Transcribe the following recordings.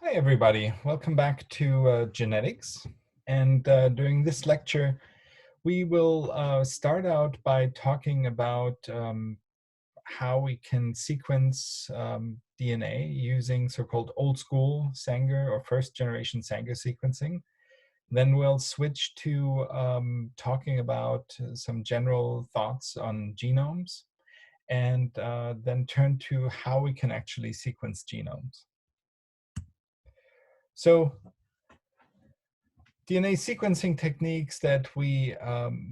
Hi, everybody. Welcome back to genetics. And during this lecture, we will start out by talking about how we can sequence DNA using so-called old school Sanger or first generation Sanger sequencing. Then we'll switch to talking about some general thoughts on genomes, and then turn to how we can actually sequence genomes. So DNA sequencing techniques that we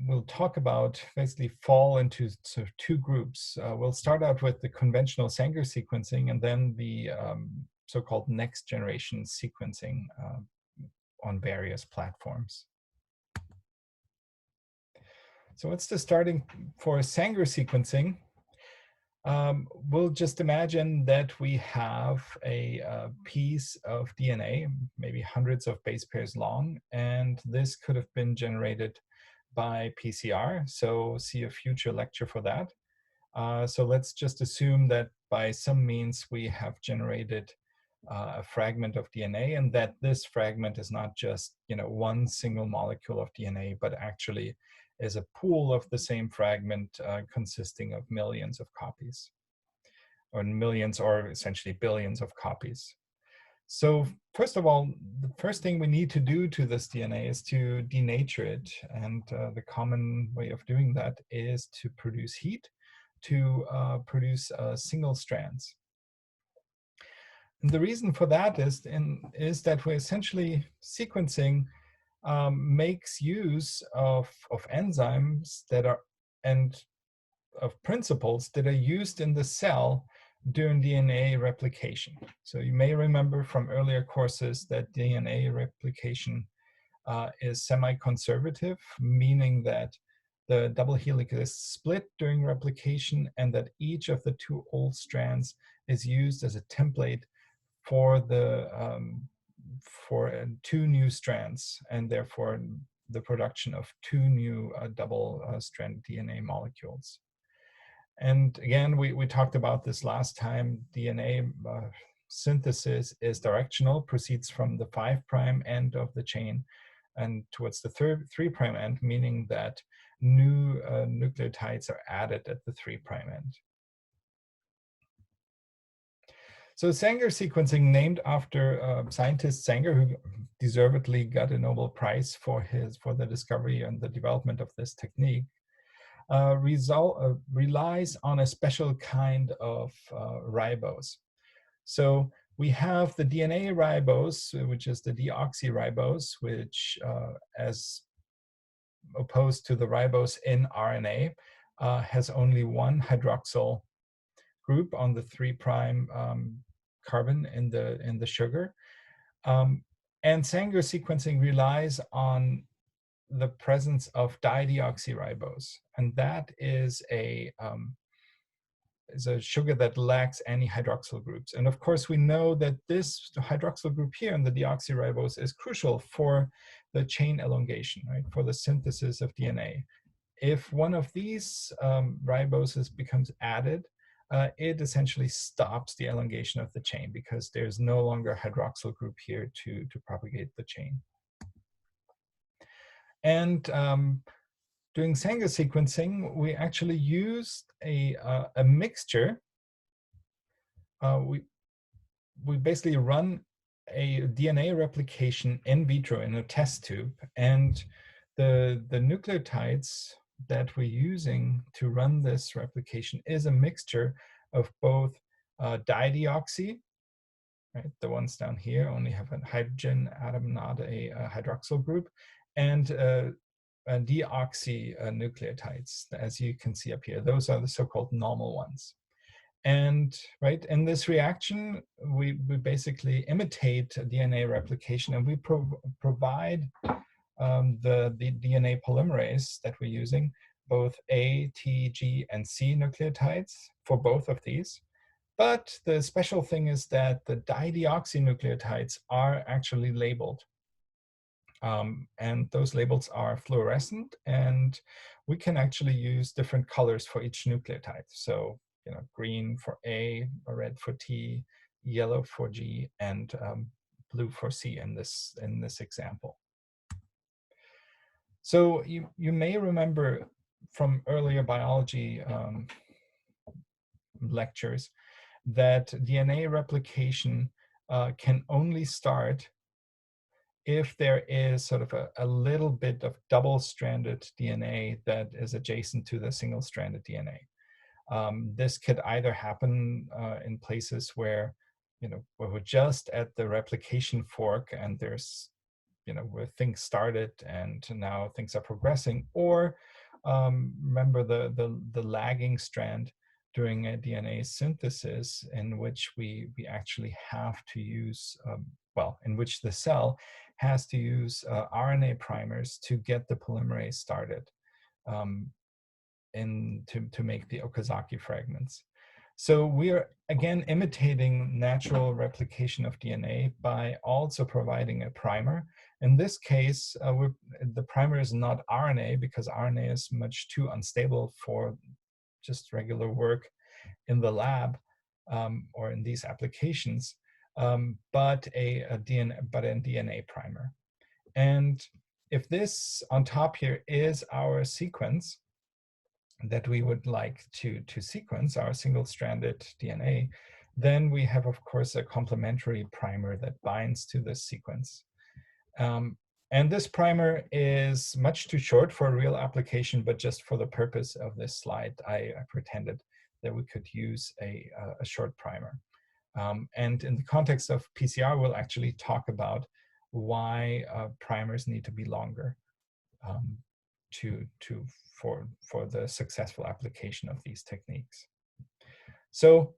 will talk about basically fall into sort of two groups. We'll start out with the conventional Sanger sequencing and then the so-called next generation sequencing on various platforms. So what's the starting for Sanger sequencing? We'll just imagine that we have a piece of DNA, maybe hundreds of base pairs long, and this could have been generated by PCR. So see a future lecture for that. So let's just assume that by some means we have generated a fragment of DNA, and that this fragment is not just one single molecule of DNA, but actually is a pool of the same fragment consisting of millions of copies, or millions, or essentially billions of copies. So first of all, the first thing we need to do to this DNA is to denature it. And the common way of doing that is to produce heat to produce single strands. And the reason for that is that we're essentially sequencing makes use of enzymes that are, and of principles that are used in the cell during DNA replication. So you may remember from earlier courses that DNA replication is semi-conservative, meaning that the double helix is split during replication and that each of the two old strands is used as a template for the two new strands, and therefore the production of two new double-strand DNA molecules. And again, we talked about this last time. DNA synthesis is directional, proceeds from the 5' end of the chain and towards the 3' end, meaning that new nucleotides are added at the 3' end. So Sanger sequencing, named after scientist Sanger, who deservedly got a Nobel Prize for the discovery and the development of this technique, relies on a special kind of ribose. So we have the DNA ribose, which is the deoxyribose, which as opposed to the ribose in RNA, has only one hydroxyl group on the 3' carbon in the sugar. And Sanger sequencing relies on the presence of dideoxyribose, and that is a sugar that lacks any hydroxyl groups. And of course, we know that this hydroxyl group here in the deoxyribose is crucial for the chain elongation, right, for the synthesis of DNA. If one of these riboses becomes added, it essentially stops the elongation of the chain because there's no longer a hydroxyl group here to propagate the chain. And doing Sanger sequencing, we actually used a mixture. We basically run a DNA replication in vitro in a test tube, and the nucleotides that we're using to run this replication is a mixture of both dideoxy, right? The ones down here only have a hydrogen atom, not a hydroxyl group, and deoxy nucleotides, as you can see up here. Those are the so-called normal ones. And right in this reaction, we basically imitate DNA replication, and we provide the DNA polymerase that we're using, both A, T, G, and C nucleotides for both of these. But the special thing is that the dideoxynucleotides are actually labeled. And those labels are fluorescent, and we can actually use different colors for each nucleotide. So, green for A, red for T, yellow for G, and blue for C in this example. So you may remember from earlier biology lectures that DNA replication can only start if there is sort of a little bit of double-stranded DNA that is adjacent to the single-stranded DNA. This could either happen in places where, we're just at the replication fork and there's, where things started and now things are progressing, or remember the lagging strand during a DNA synthesis in which we actually have to use, in which the cell has to use RNA primers to get the polymerase started to make the Okazaki fragments. So we are, again, imitating natural replication of DNA by also providing a primer. In this case, the primer is not RNA because RNA is much too unstable for just regular work in the lab or in these applications, but a DNA primer. And if this on top here is our sequence that we would like to sequence, our single-stranded DNA, then we have, of course, a complementary primer that binds to this sequence. And this primer is much too short for a real application, but just for the purpose of this slide, I pretended that we could use a short primer. And in the context of PCR, we'll actually talk about why primers need to be longer for the successful application of these techniques. So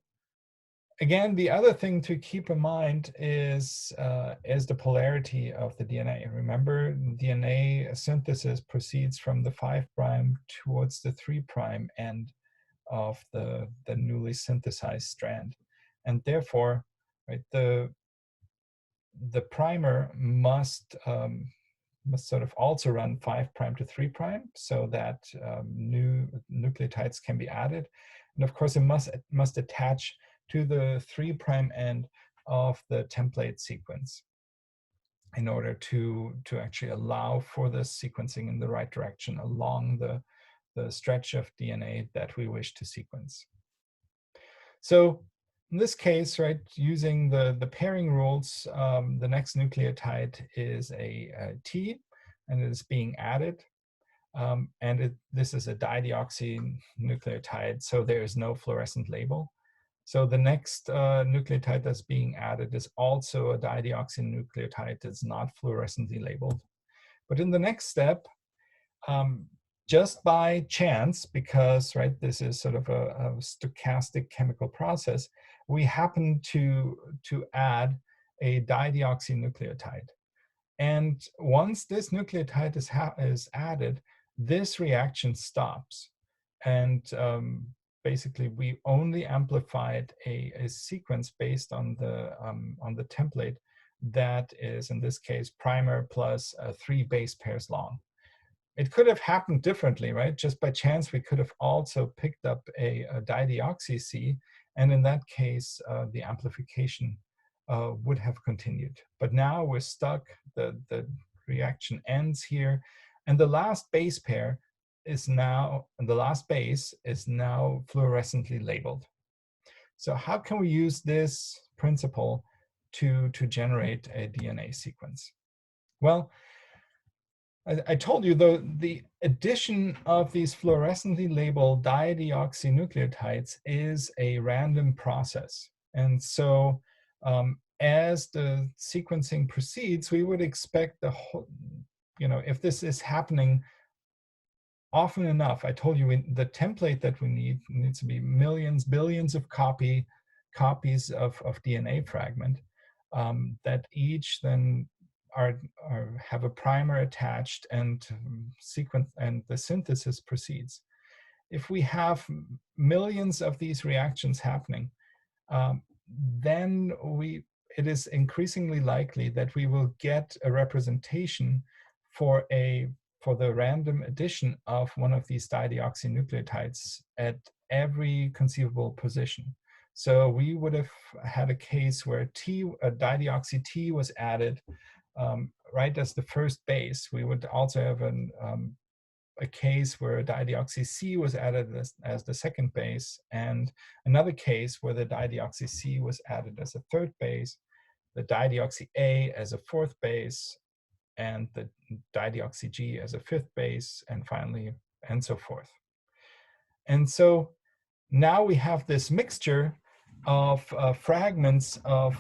again, the other thing to keep in mind is the polarity of the DNA. Remember, DNA synthesis proceeds from the 5' towards the 3' end of the newly synthesized strand. And therefore, right, the primer must sort of also run 5' to 3' so that new nucleotides can be added. And of course, it must attach to the 3' end of the template sequence in order to actually allow for the sequencing in the right direction along the stretch of DNA that we wish to sequence. So in this case, right, using the pairing rules, the next nucleotide is a T, and it is being added. This is a dideoxynucleotide, so there is no fluorescent label. So the next nucleotide that's being added is also a dideoxynucleotide that's not fluorescently labeled. But in the next step, just by chance, because this is sort of a stochastic chemical process, we happen to add a dideoxynucleotide. And once this nucleotide is added, this reaction stops. And basically, we only amplified a sequence based on the template that is, in this case, primer plus 3 base pairs long. It could have happened differently, right? Just by chance, we could have also picked up a dideoxy C, and in that case, the amplification would have continued. But now we're stuck, the reaction ends here, and the last base pair is now, and the last base is now fluorescently labeled. So how can we use this principle to generate a DNA sequence? Well, I told you, though, the addition of these fluorescently labeled dideoxynucleotides is a random process. And so as the sequencing proceeds, we would expect the whole, if this is happening often enough, I told you the template that we needs to be millions, billions of copies of DNA fragment that each then have a primer attached and sequence, and the synthesis proceeds. If we have millions of these reactions happening, then it is increasingly likely that we will get a representation for the random addition of one of these dideoxynucleotides at every conceivable position. So we would have had a case where dideoxy T was added right as the first base. We would also have a case where dideoxy C was added as the second base, and another case where the dideoxy C was added as a third base, the dideoxy A as a fourth base, and the dideoxy G as a fifth base, and finally, and so forth. And so now we have this mixture of fragments of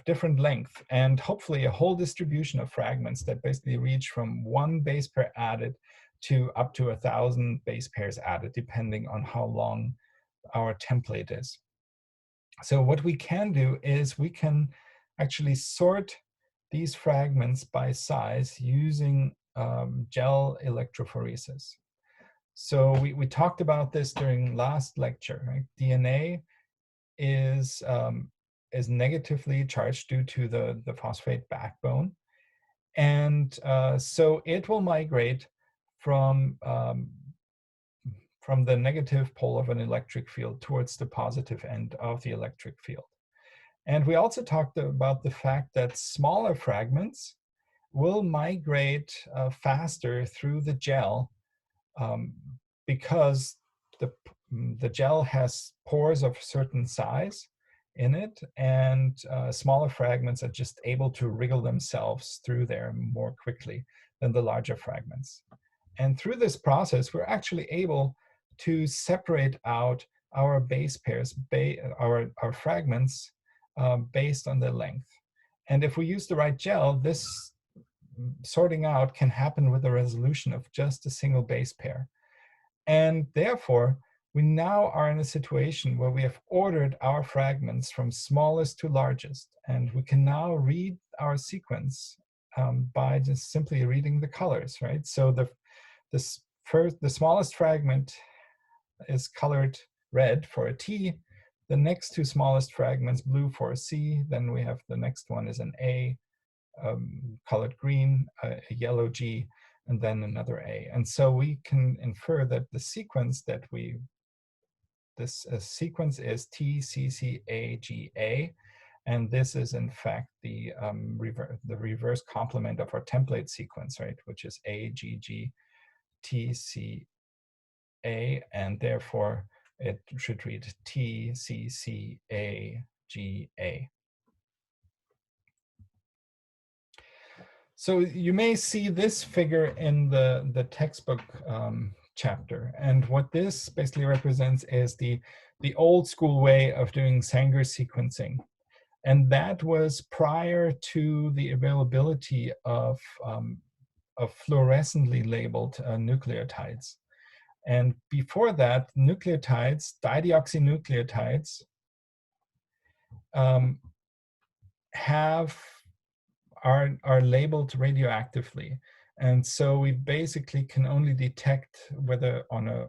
different length, and hopefully a whole distribution of fragments that basically reach from 1 base pair added to up to 1,000 base pairs added, depending on how long our template is. So what we can do is we can actually sort these fragments by size using gel electrophoresis. So we talked about this during last lecture, right? DNA is negatively charged due to the phosphate backbone. And so it will migrate from the negative pole of an electric field towards the positive end of the electric field. And we also talked about the fact that smaller fragments will migrate faster through the gel because the gel has pores of a certain size in it, and smaller fragments are just able to wriggle themselves through there more quickly than the larger fragments. And through this process, we're actually able to separate out our base pairs, our fragments, based on their length. And if we use the right gel, this sorting out can happen with a resolution of just a single base pair. And therefore, we now are in a situation where we have ordered our fragments from smallest to largest. And we can now read our sequence by just simply reading the colors, right? So the smallest fragment is colored red for a T, the next two smallest fragments blue for a C, then we have the next one is an A, colored green, a yellow G, and then another A. And so we can infer that the sequence that this sequence is TCCAGA, and this is in fact the reverse complement of our template sequence, right, which is AGGTCA, and therefore it should read TCCAGA. So you may see this figure in the textbook chapter. And what this basically represents is the old school way of doing Sanger sequencing. And that was prior to the availability of fluorescently labeled nucleotides. And before that, nucleotides, dideoxynucleotides, are labeled radioactively. And so we basically can only detect whether on a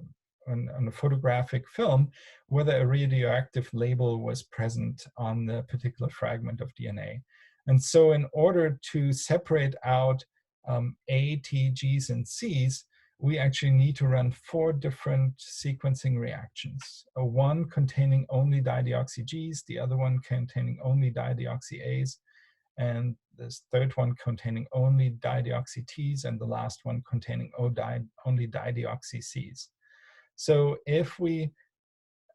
photographic film, whether a radioactive label was present on the particular fragment of DNA. And so in order to separate out A, T, Gs, and Cs, we actually need to run 4 different sequencing reactions. One containing only dideoxy Gs, the other one containing only dideoxy As, and this third one containing only dideoxy Ts, and the last one containing only dideoxy Cs. So if we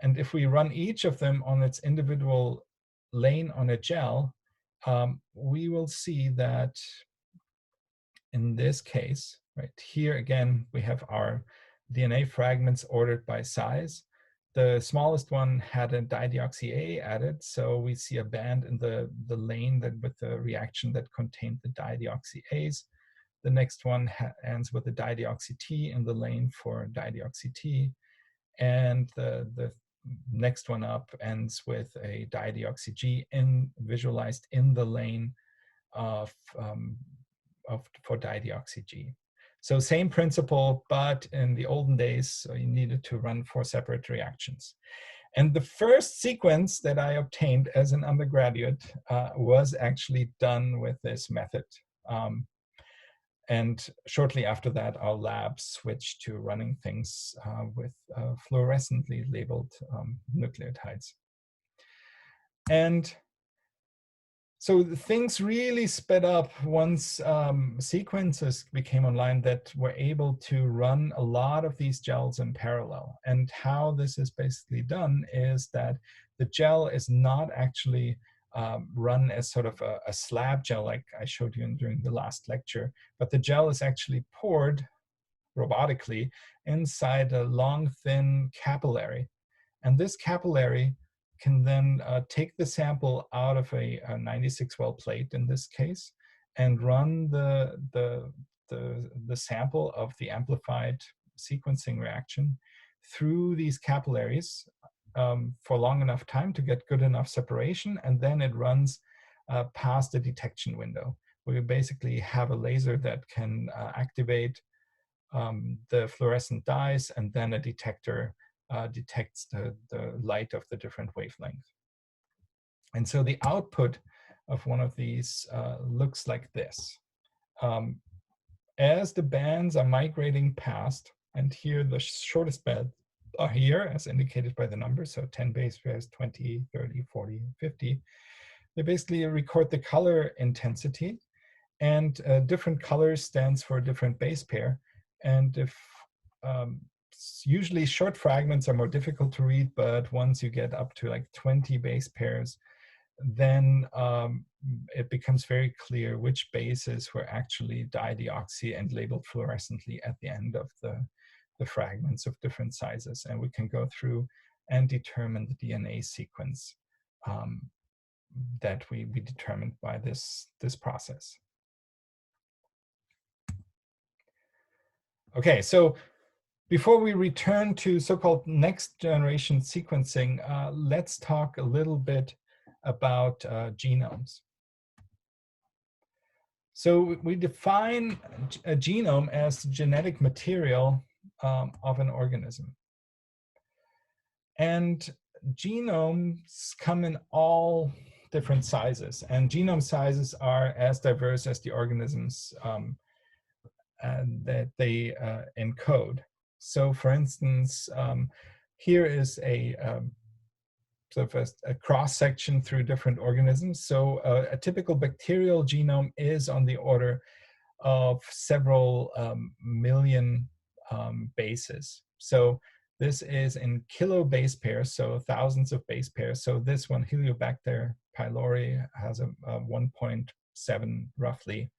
run each of them on its individual lane on a gel, we will see that in this case, right here again, we have our DNA fragments ordered by size. The smallest one had a dideoxy A added, so we see a band in the lane that with the reaction that contained the dideoxy A's. The next one ends with a dideoxy T in the lane for dideoxy T, and the next one up ends with a dideoxy G visualized in the lane for dideoxy G. So same principle, but in the olden days, you needed to run 4 separate reactions. And the first sequence that I obtained as an undergraduate was actually done with this method. And shortly after that, our lab switched to running things with fluorescently labeled nucleotides. And so things really sped up once sequences became online that were able to run a lot of these gels in parallel. And how this is basically done is that the gel is not actually run as sort of a slab gel like I showed you during the last lecture, but the gel is actually poured robotically inside a long, thin capillary. And this capillary can then take the sample out of a 96 well plate in this case and run the sample of the amplified sequencing reaction through these capillaries for long enough time to get good enough separation, and then it runs past the detection window. We basically have a laser that can activate the fluorescent dyes, and then a detector detects the light of the different wavelengths. And so the output of one of these looks like this. As the bands are migrating past, and here the shortest bands are here as indicated by the numbers, so 10 base pairs, 20, 30, 40, 50, they basically record the color intensity, and different colors stands for a different base pair. And if usually short fragments are more difficult to read, but once you get up to like 20 base pairs, then it becomes very clear which bases were actually dideoxy and labeled fluorescently at the end of the fragments of different sizes. And we can go through and determine the DNA sequence that we determined by this process. Okay, so before we return to so-called next generation sequencing, let's talk a little bit about genomes. So we define a genome as genetic material of an organism. And genomes come in all different sizes, and genome sizes are as diverse as the organisms that they encode. So for instance, here is a sort of a cross-section through different organisms. So a typical bacterial genome is on the order of several million bases. So this is in kilo base pairs, so thousands of base pairs. So this one, Heliobacter pylori, has a 1.7 roughly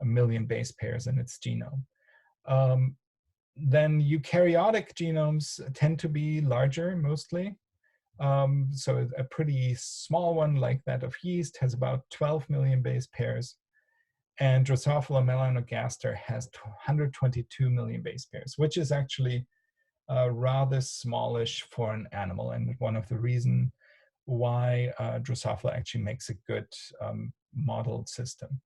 a million base pairs in its genome. Then eukaryotic genomes tend to be larger mostly. So a pretty small one like that of yeast has about 12 million base pairs. And Drosophila melanogaster has 122 million base pairs, which is actually rather smallish for an animal, and one of the reasons why Drosophila actually makes a good modeled system.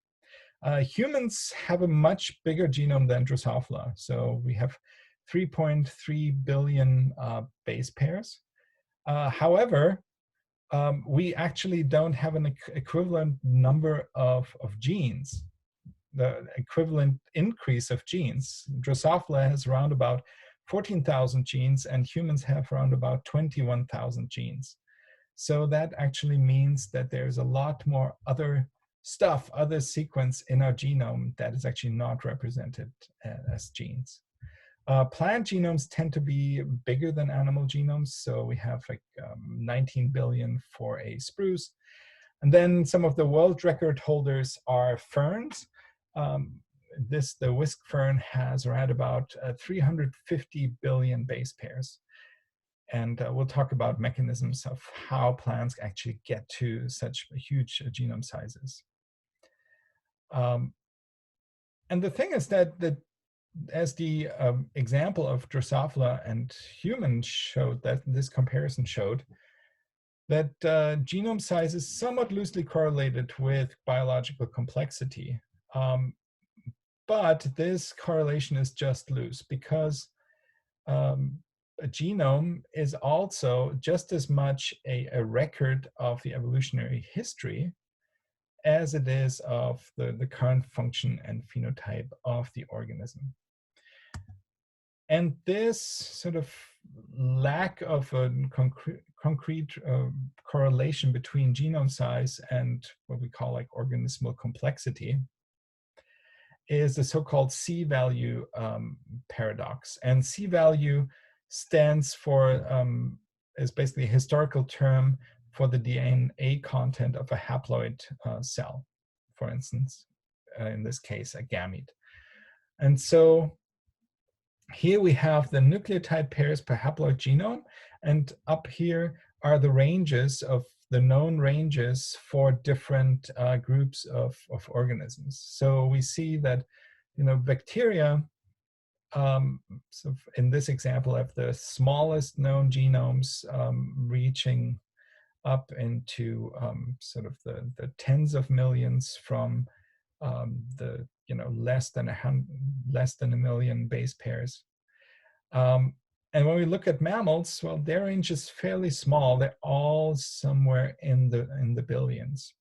Humans have a much bigger genome than Drosophila. So we have 3.3 billion base pairs. However, we actually don't have an equivalent number of genes, the equivalent increase of genes. Drosophila has around about 14,000 genes, and humans have around about 21,000 genes. So that actually means that there's a lot more other stuff, other sequence in our genome that is actually not represented as genes. Plant genomes tend to be bigger than animal genomes. So we have like 19 billion for a spruce. And then some of the world record holders are ferns. The whisk fern has around about 350 billion base pairs. And we'll talk about mechanisms of how plants actually get to such huge genome sizes. And the thing is that as the example of Drosophila and humans showed, that this comparison showed, that genome size is somewhat loosely correlated with biological complexity. But this correlation is just loose, because a genome is also just as much a record of the evolutionary history as it is of the current function and phenotype of the organism. And this sort of lack of a concrete correlation between genome size and what we call like organismal complexity is the so-called C-value paradox. And C-value stands for, is basically a historical term for the DNA content of a haploid cell, for instance, in this case, a gamete. And so here we have the nucleotide pairs per haploid genome, and up here are the ranges of the known ranges for different groups of organisms. So we see that, bacteria, so in this example, have the smallest known genomes reaching up into sort of the tens of millions from the less than a million base pairs. And when we look at mammals, well, their range is fairly small. They're all somewhere in the billions.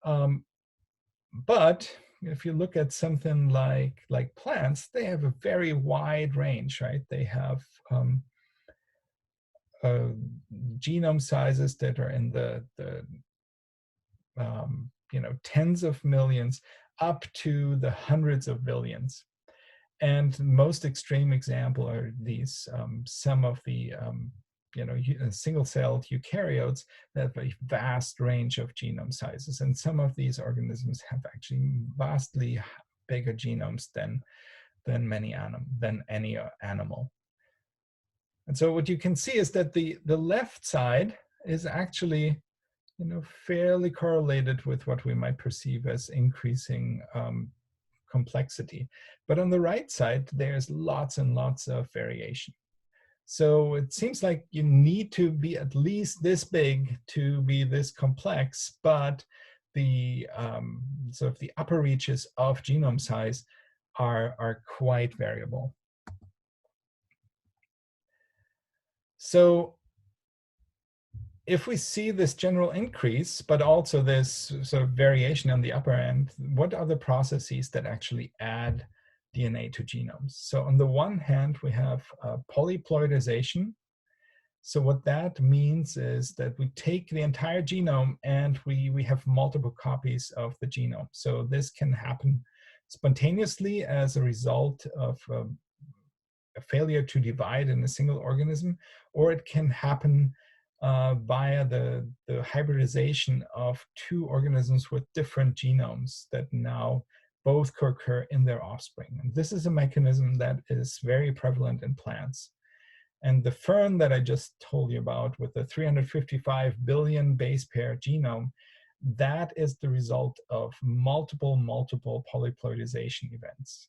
But if you look at something like plants, they have a very wide range, right? They have genome sizes that are in the tens of millions up to the hundreds of billions. And the most extreme example are these, some of the single-celled eukaryotes that have a vast range of genome sizes. And some of these organisms have actually vastly bigger genomes than any animal. And so what you can see is that the left side is actually fairly correlated with what we might perceive as increasing complexity. But on the right side, there's lots and lots of variation. So it seems like you need to be at least this big to be this complex, but the sort of the upper reaches of genome size are quite variable. So if we see this general increase, but also this sort of variation on the upper end, what are the processes that actually add DNA to genomes? So on the one hand, we have polyploidization. So what that means is that we take the entire genome and we have multiple copies of the genome. So this can happen spontaneously as a result of a failure to divide in a single organism, or it can happen via the hybridization of two organisms with different genomes that now both occur in their offspring. And this is a mechanism that is very prevalent in plants. And the fern that I just told you about with the 355 billion base pair genome, that is the result of multiple polyploidization events.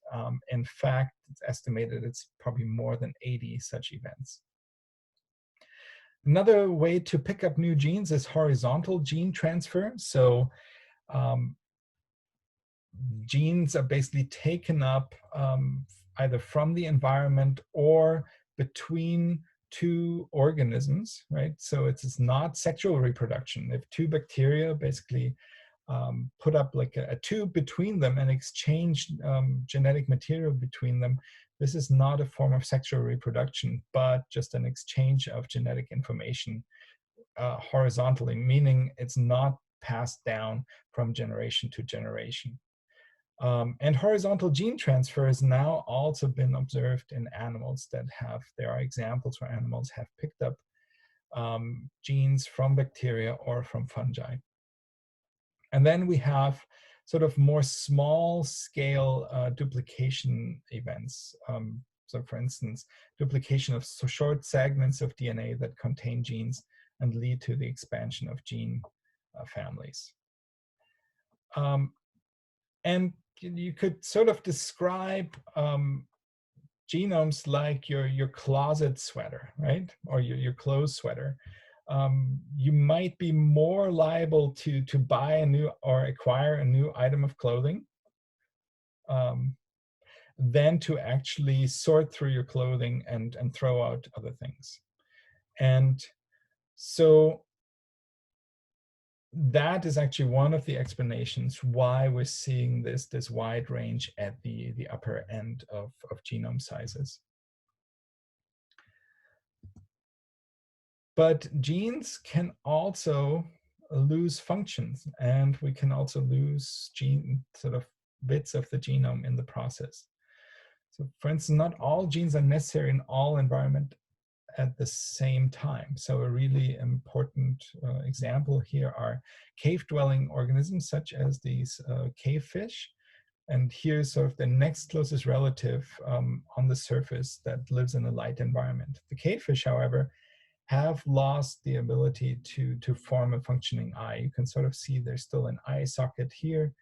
In fact, it's estimated it's probably more than 80 such events. Another way to pick up new genes is horizontal gene transfer. So genes are basically taken up either from the environment or between two organisms, right? So it's not sexual reproduction. If two bacteria basically put up like a tube between them and exchange genetic material between them, this is not a form of sexual reproduction, but just an exchange of genetic information horizontally, meaning it's not passed down from generation to generation. And horizontal gene transfer has now also been observed in animals that there are examples where animals have picked up genes from bacteria or from fungi. And then we have sort of more small scale duplication events. So for instance, duplication of short segments of DNA that contain genes and lead to the expansion of gene families. And you could sort of describe genomes like your closet sweater, right? Or your clothes sweater. You might be more liable to buy a new or acquire a new item of clothing than to actually sort through your clothing and throw out other things. And so that is actually one of the explanations why we're seeing this wide range at the upper end of genome sizes. But genes can also lose functions, and we can also lose sort of bits of the genome in the process. So for instance, not all genes are necessary in all environments at the same time. So a really important example here are cave-dwelling organisms such as these cave fish. And here's sort of the next closest relative on the surface that lives in a light environment. The cavefish, however, have lost the ability to form a functioning eye. You can sort of see there's still an eye socket here,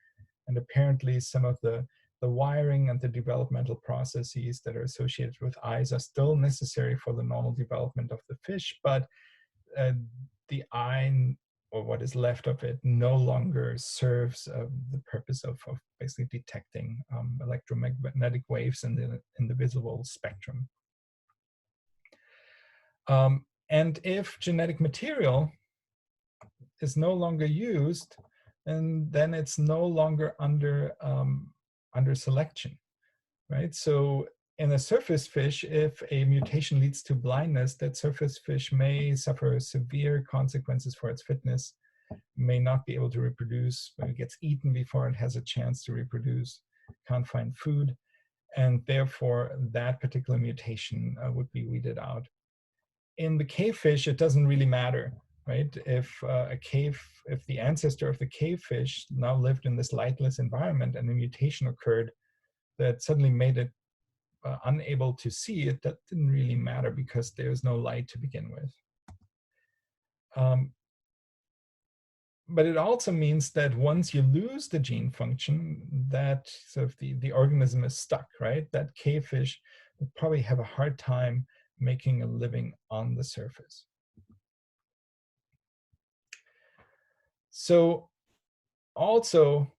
and apparently some of the wiring and the developmental processes that are associated with eyes are still necessary for the normal development of the fish, but the eye, or what is left of it, no longer serves the purpose of basically detecting electromagnetic waves in the visible spectrum. And if genetic material is no longer used, and then it's no longer under selection, right? So in a surface fish, if a mutation leads to blindness, that surface fish may suffer severe consequences for its fitness, may not be able to reproduce, when it gets eaten before it has a chance to reproduce, can't find food, and therefore that particular mutation would be weeded out. In the cave fish, it doesn't really matter, right? If the ancestor of the cave fish now lived in this lightless environment and a mutation occurred that suddenly made it unable to see it, that didn't really matter because there's no light to begin with. But it also means that once you lose the gene function, that sort of the organism is stuck, right? That cave fish would probably have a hard time making a living on the surface. So also,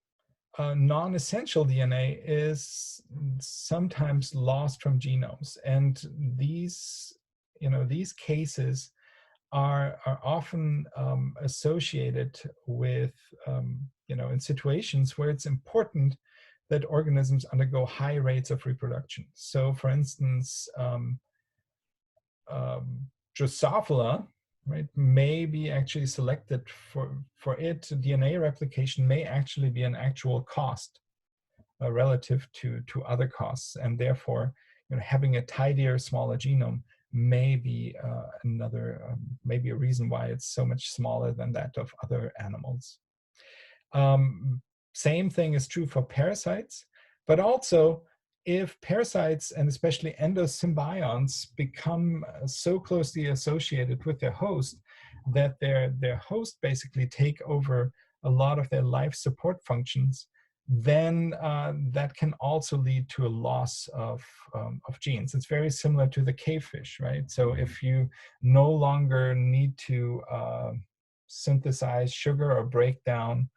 non-essential DNA is sometimes lost from genomes, and these cases are often associated with in situations where it's important that organisms undergo high rates of reproduction. So, for instance, Drosophila, right, may be actually selected for it. DNA replication may actually be an actual cost relative to other costs, and therefore, having a tidier, smaller genome may be maybe a reason why it's so much smaller than that of other animals. Same thing is true for parasites, but also if parasites and especially endosymbionts become so closely associated with their host that their host basically take over a lot of their life support functions, then that can also lead to a loss of genes. It's very similar to the cavefish, right? So if you no longer need to synthesize sugar or break down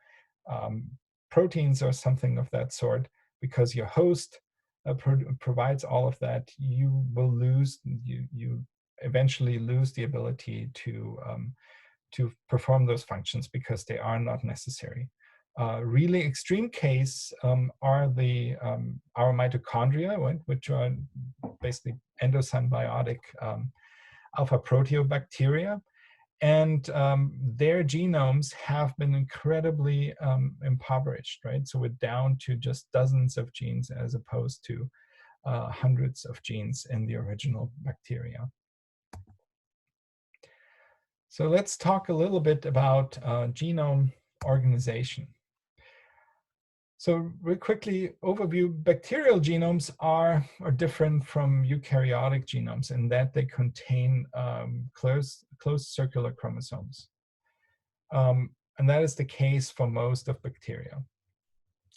proteins or something of that sort, because your host provides all of that, you eventually lose the ability to perform those functions because they are not necessary. Really extreme case are our mitochondria, right, which are basically endosymbiotic alpha proteobacteria. And their genomes have been incredibly impoverished, right? So we're down to just dozens of genes as opposed to hundreds of genes in the original bacteria. So let's talk a little bit about genome organization. So real quickly overview, bacterial genomes are different from eukaryotic genomes in that they contain closed circular chromosomes. And that is the case for most of bacteria.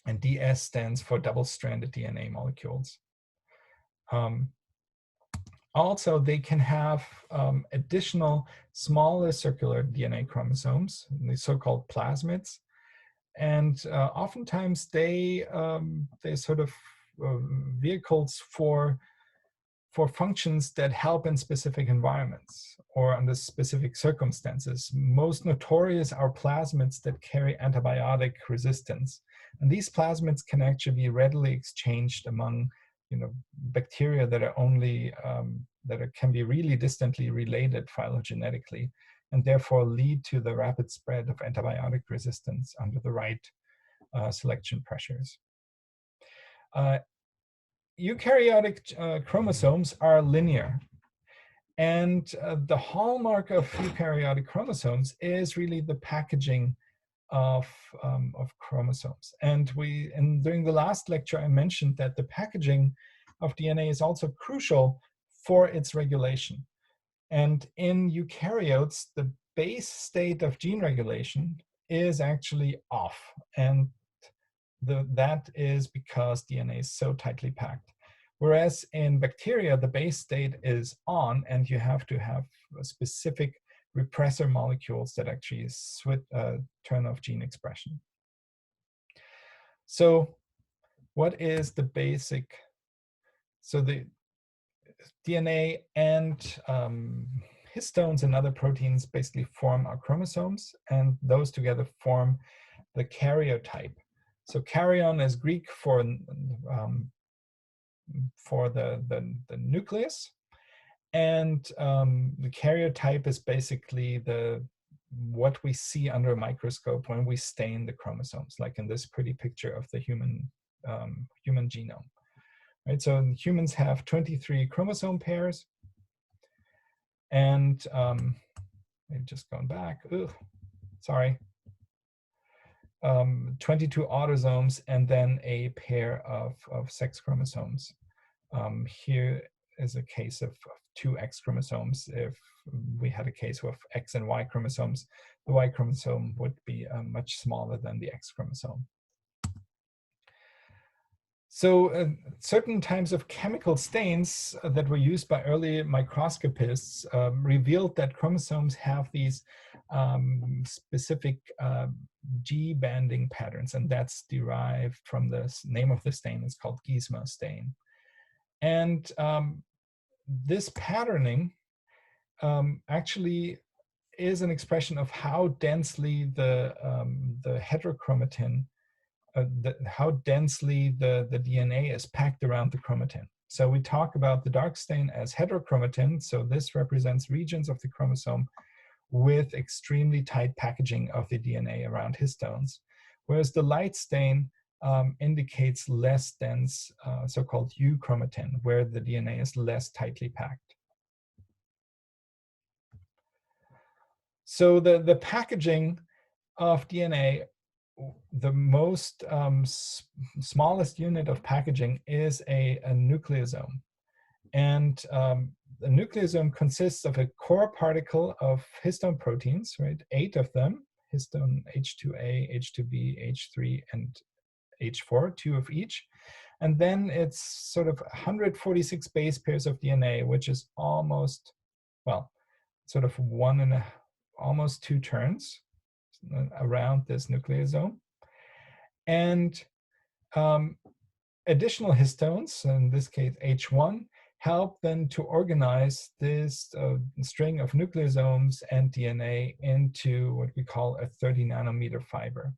And DS stands for double-stranded DNA molecules. Also, they can have additional smaller circular DNA chromosomes, the so-called plasmids. And oftentimes they sort of vehicles for for functions that help in specific environments or under specific circumstances. Most notorious are plasmids that carry antibiotic resistance. And these plasmids can actually be readily exchanged among bacteria that are only can be really distantly related phylogenetically, and therefore lead to the rapid spread of antibiotic resistance under the right selection pressures. Eukaryotic chromosomes are linear. And the hallmark of eukaryotic chromosomes is really the packaging of chromosomes. And during the last lecture, I mentioned that the packaging of DNA is also crucial for its regulation. And in eukaryotes, the base state of gene regulation is actually off. And that is because DNA is so tightly packed. Whereas in bacteria, the base state is on, and you have to have specific repressor molecules that actually turn off gene expression. So what is the basic? So the DNA and histones and other proteins basically form our chromosomes, and those together form the karyotype. So karyon is Greek for the nucleus, and the karyotype is basically what we see under a microscope when we stain the chromosomes, like in this pretty picture of the human genome. Right, so humans have 23 chromosome pairs, and just going back. Sorry. 22 autosomes, and then a pair of sex chromosomes. Here is a case of 2 X chromosomes. If we had a case with X and Y chromosomes, the Y chromosome would be much smaller than the X chromosome. So certain types of chemical stains that were used by early microscopists revealed that chromosomes have these specific G banding patterns, and that's derived from the name of the stain. It's called Giesmer stain. And this patterning actually is an expression of how densely the heterochromatin how densely the DNA is packed around the chromatin. So we talk about the dark stain as heterochromatin. So this represents regions of the chromosome with extremely tight packaging of the DNA around histones, whereas the light stain indicates less dense, so-called euchromatin, where the DNA is less tightly packed. So the packaging of DNA, the most smallest unit of packaging is a nucleosome. And the nucleosome consists of a core particle of histone proteins, right? 8 of them, histone H2A, H2B, H3, and H4, 2 of each. And then it's sort of 146 base pairs of DNA, which is almost, well, sort of almost 2 turns around this nucleosome. And additional histones, in this case H1, help then to organize this string of nucleosomes and DNA into what we call a 30 nanometer fiber.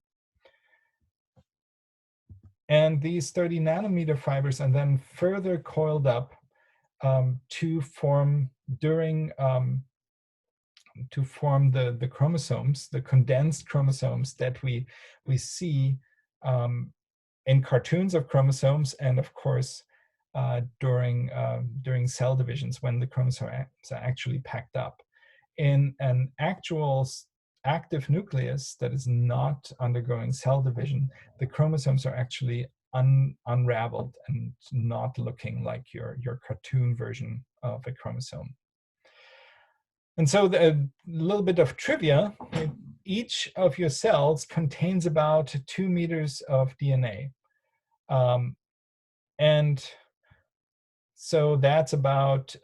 And these 30 nanometer fibers are then further coiled up to form the chromosomes, the condensed chromosomes that we see in cartoons of chromosomes, and of course during cell divisions when the chromosomes are actually packed up. In an actual active nucleus that is not undergoing cell division, the chromosomes are actually unraveled and not looking like your cartoon version of a chromosome. And so a little bit of trivia, each of your cells contains about 2 meters of DNA. And so that's about,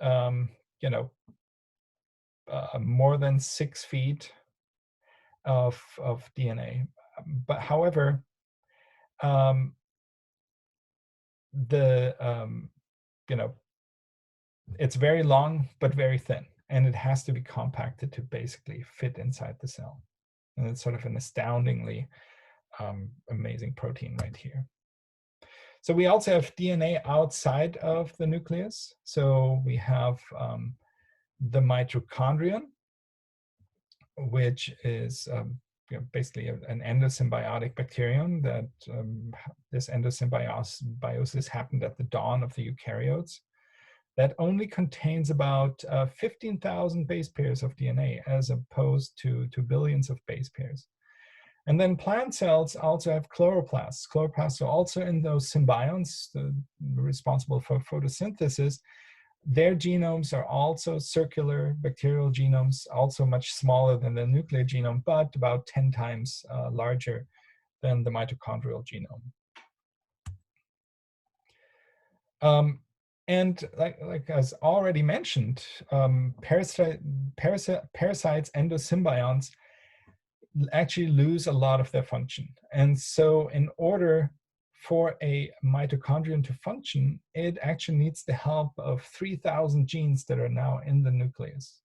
more than 6 feet of DNA. But however, it's very long, but very thin. And it has to be compacted to basically fit inside the cell. And it's sort of an astoundingly amazing protein right here. So we also have DNA outside of the nucleus. So we have the mitochondrion, which is basically an endosymbiotic bacterium that this endosymbiosis happened at the dawn of the eukaryotes. That only contains about 15,000 base pairs of DNA as opposed to billions of base pairs. And then plant cells also have chloroplasts. Chloroplasts are also in those symbionts responsible for photosynthesis. Their genomes are also circular bacterial genomes, also much smaller than the nuclear genome, but about 10 times larger than the mitochondrial genome. And like as already mentioned, parasites, endosymbionts, actually lose a lot of their function. And so in order for a mitochondrion to function, it actually needs the help of 3,000 genes that are now in the nucleus.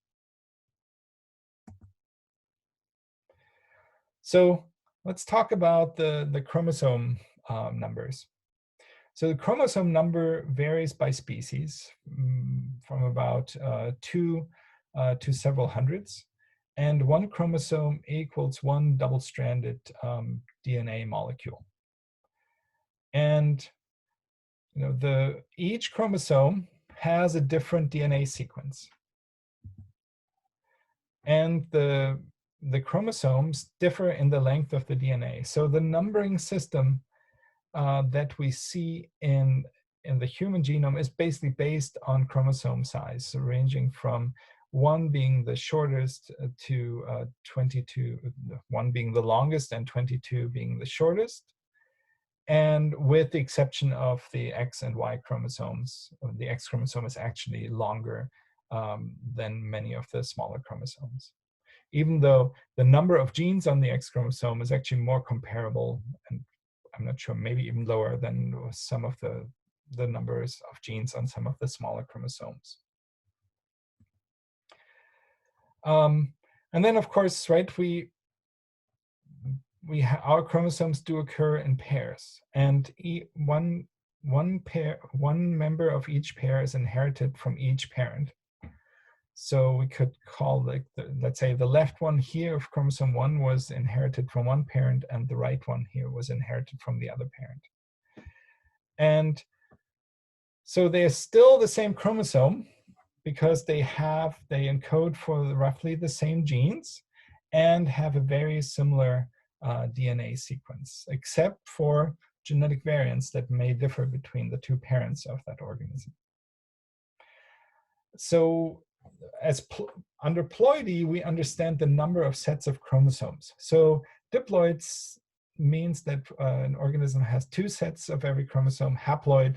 So let's talk about the chromosome numbers. So the chromosome number varies by species from about 2 to several hundreds. And one chromosome equals one double-stranded DNA molecule. And each chromosome has a different DNA sequence. And the chromosomes differ in the length of the DNA. So the numbering system that we see in the human genome is basically based on chromosome size, so ranging from 1 being the shortest to 22, 1 being the longest and 22 being the shortest. And with the exception of the X and Y chromosomes, the X chromosome is actually longer than many of the smaller chromosomes. Even though the number of genes on the X chromosome is actually more comparable, and I'm not sure, maybe even lower than some of the numbers of genes on some of the smaller chromosomes. And then, of course, right, our chromosomes do occur in pairs, and one member of each pair is inherited from each parent. So we could call, like, let's say the left one here of chromosome 1 was inherited from one parent, and the right one here was inherited from the other parent. And so they're still the same chromosome because they encode for roughly the same genes and have a very similar DNA sequence, except for genetic variants that may differ between the two parents of that organism. So under ploidy, we understand the number of sets of chromosomes. So diploids means that an organism has 2 sets of every chromosome. Haploid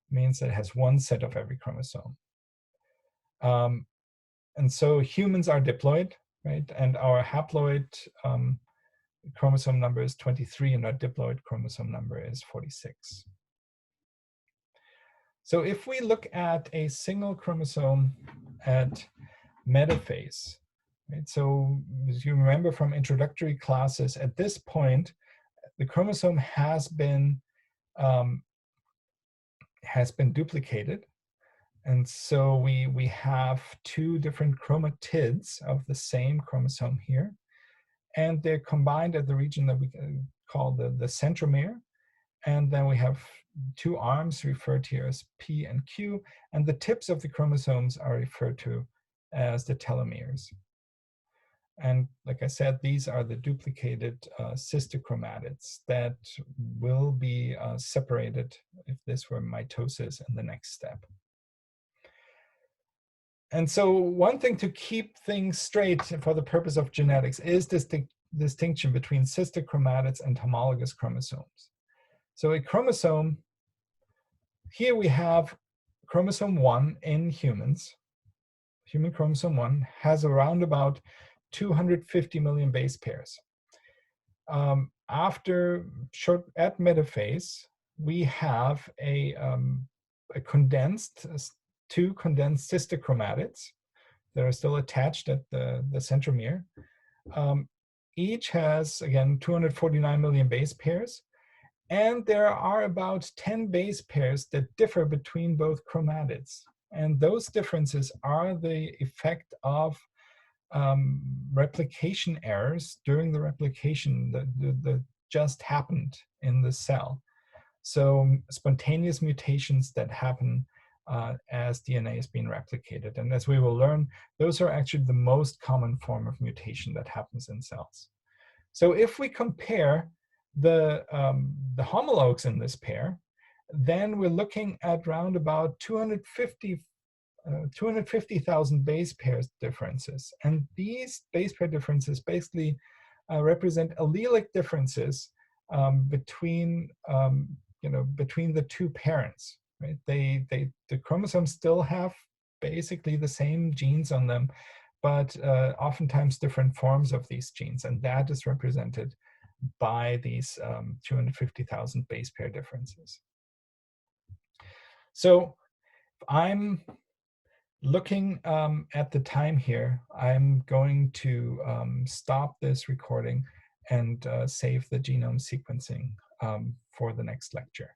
means that it has 1 set of every chromosome. And so humans are diploid, right? And our haploid chromosome number is 23, and our diploid chromosome number is 46. So if we look at a single chromosome at metaphase, right? So as you remember from introductory classes, at this point, the chromosome has been duplicated. And so we have 2 different chromatids of the same chromosome here. And they're combined at the region that we call the centromere. And then we have 2 arms referred here as P and Q. And the tips of the chromosomes are referred to as the telomeres. And like I said, these are the duplicated sister chromatids that will be separated if this were mitosis in the next step. And so one thing to keep things straight for the purpose of genetics is this distinction between sister chromatids and homologous chromosomes. So a chromosome, here we have chromosome 1 in humans. Human chromosome 1 has around about 250 million base pairs. At metaphase, we have a condensed two condensed sister chromatids that are still attached at the centromere. Each has, again, 249 million base pairs. And there are about 10 base pairs that differ between both chromatids. And those differences are the effect of replication errors during the replication that just happened in the cell. So spontaneous mutations that happen as DNA is being replicated. And as we will learn, those are actually the most common form of mutation that happens in cells. So if we compare the homologues in this pair, then we're looking at around about 250,000 base pairs differences. And these base pair differences basically represent allelic differences between the two parents. Right? The chromosomes still have basically the same genes on them, but oftentimes different forms of these genes, and that is represented by these 250,000 base pair differences. So I'm looking at the time here. I'm going to stop this recording and save the genome sequencing for the next lecture.